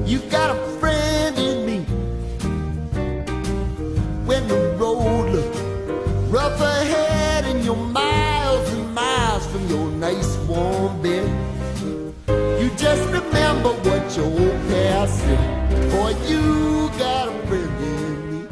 You got a friend in me. When the road looks rough ahead and you're miles and miles from your nice warm bed, you just remember what your old past said. Boy, you got a friend in me.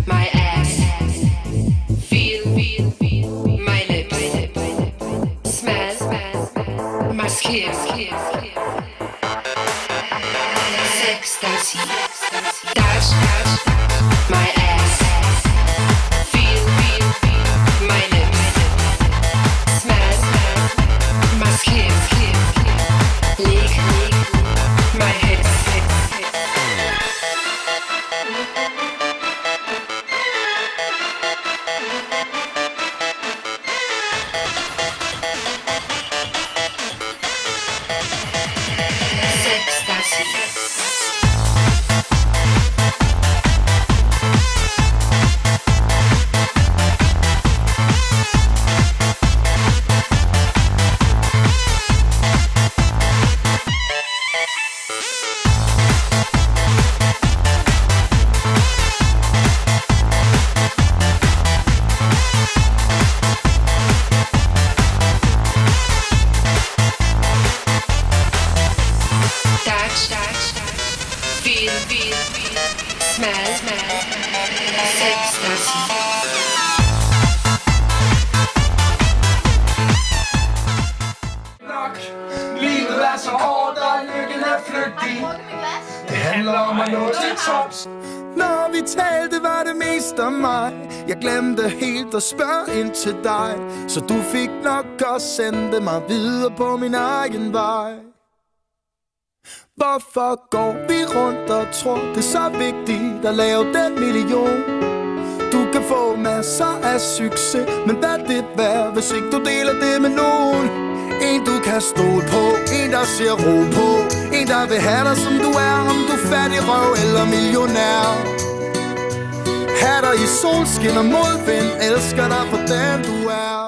My ass, feel my lips, smell my skin, ecstasy, touch my ass, feel my lips, smell my skin, lick my hips. Feel, smell, ecstasy. Livet er så hårdt, og lykken er flygtig. Det handler om at nå til tops. Når vi talte, var det mest om mig. Jeg glemte helt at spørge ind til dig, så du fik nok og sendte mig videre på min egen vej. Hvorfor går vi rundt og tror, det er så vigtigt at lave den million? Du kan få masser af succes, men hvad det værd, hvis ikke du deler det med nogen? En du kan stole på, en der siger ro på, en der vil have dig som du er, om du er fattig røv eller millionær. Ha' dig i solskin og modvind, elsker dig for den du er.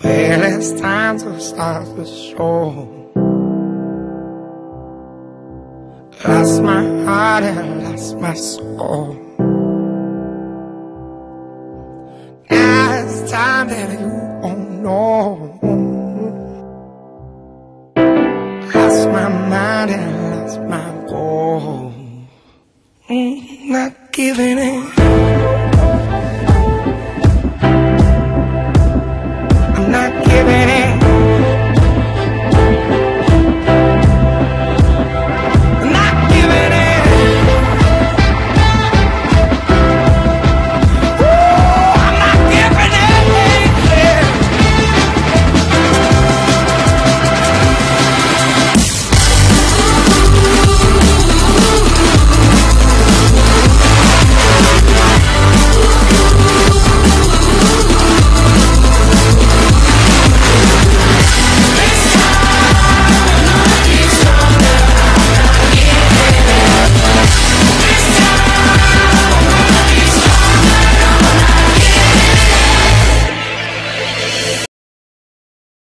Well, it's time to start the show. Lost my heart and lost my soul. Now it's time that you won't know. Lost my mind and lost my goal. Not giving in.